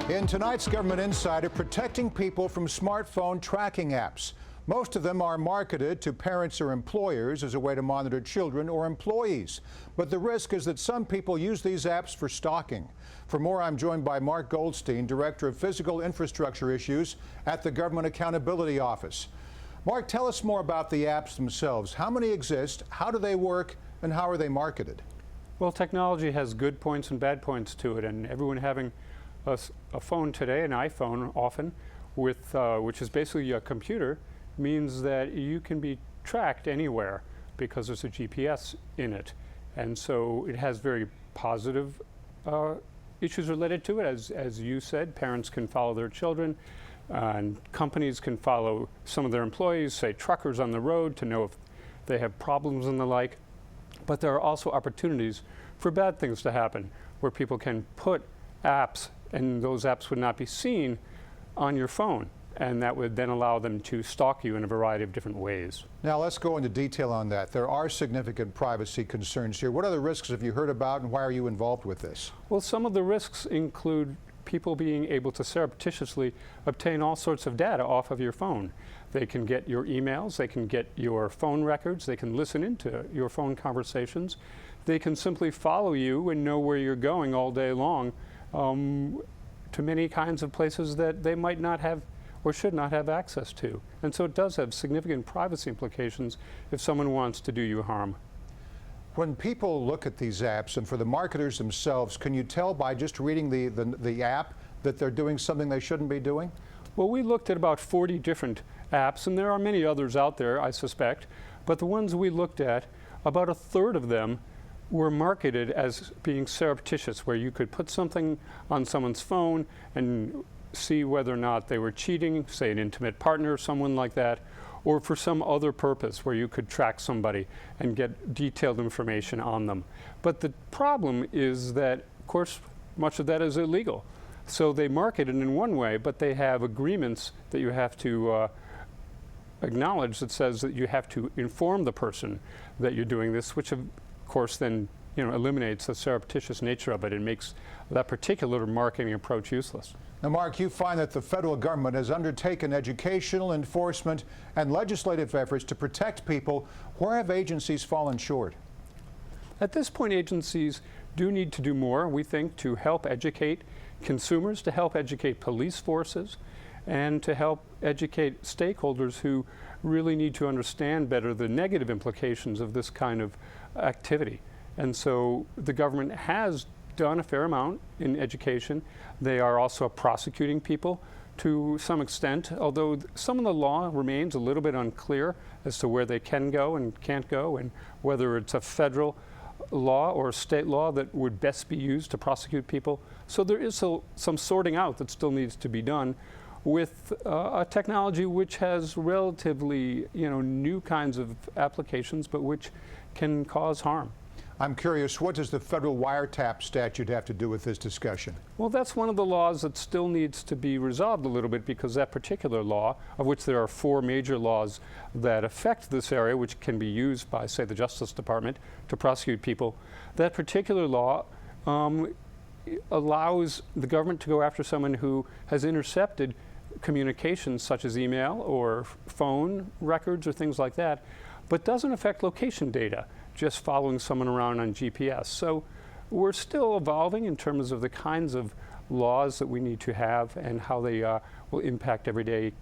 In tonight's Government Insider, protecting people from smartphone tracking apps. Most of them are marketed to parents or employers as a way to monitor children or employees. But the risk is that some people use these apps for stalking. For more, I'm joined by Mark Goldstein, Director of Physical Infrastructure Issues at the Government Accountability Office. Mark, tell us more about the apps themselves. How many exist, how do they work, and how are they marketed? Well, technology has good points and bad points to it, and everyone having a phone today, an iPhone often, with which is basically a computer, means that you can be tracked anywhere because there's a GPS in it. And so it has very positive issues related to it. As you said, parents can follow their children, and companies can follow some of their employees, say truckers on the road, to know if they have problems and the like. But there are also opportunities for bad things to happen, where people can put apps, and those apps would not be seen on your phone, and that would then allow them to stalk you in a variety of different ways. Now let's go into detail on that. There are significant privacy concerns here. What other risks have you heard about, and why are you involved with this? Well, some of the risks include people being able to surreptitiously obtain all sorts of data off of your phone. They can get your emails, they can get your phone records, they can listen into your phone conversations. They can simply follow you and know where you're going all day long to many kinds of places that they might not have or should not have access to. And so it does have significant privacy implications if someone wants to do you harm. When people look at these apps, and for the marketers themselves, can you tell by just reading the app that they're doing something they shouldn't be doing? Well, we looked at about 40 different apps, and there are many others out there, I suspect, but the ones we looked at, about a third of them were marketed as being surreptitious, where you could put something on someone's phone and see whether or not they were cheating, say an intimate partner or someone like that, or for some other purpose where you could track somebody and get detailed information on them. But the problem is that, of course, much of that is illegal. So they market it in one way, but they have agreements that you have to acknowledge that says that you have to inform the person that you're doing this, which of course then eliminates the surreptitious nature of it and makes that particular marketing approach useless. Now, Mark, you find that the federal government has undertaken educational, enforcement, and legislative efforts to protect people. Where have agencies fallen short? At this point, agencies do need to do more, we think, to help educate consumers, to help educate police forces, and to help educate stakeholders who really need to understand better the negative implications of this kind of activity. And so the government has done a fair amount in education. They are also prosecuting people to some extent, although some of the law remains a little bit unclear as to where they can go and can't go, and whether it's a federal law or a state law that would best be used to prosecute people. So there is some sorting out that still needs to be done with a technology which has relatively new kinds of applications, but which can cause harm. I'm curious, what does the federal Wiretap statute have to do with this discussion? Well, that's one of the laws that still needs to be resolved a little bit, because that particular law, of which there are 4 major laws that affect this area, which can be used by, say, the Justice Department to prosecute people, that particular law allows the government to go after someone who has intercepted communications such as email or phone records or things like that, but doesn't affect location data, just following someone around on GPS. So we're still evolving in terms of the kinds of laws that we need to have and how they will impact everyday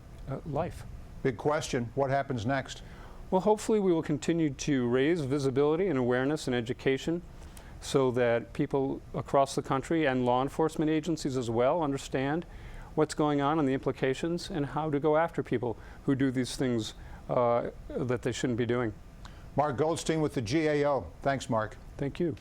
life. Big question. What happens next? Well, hopefully we will continue to raise visibility and awareness and education so that people across the country and law enforcement agencies as well understand what's going on and the implications, and how to go after people who do these things that they shouldn't be doing. Mark Goldstein with the GAO. Thanks, Mark. Thank you.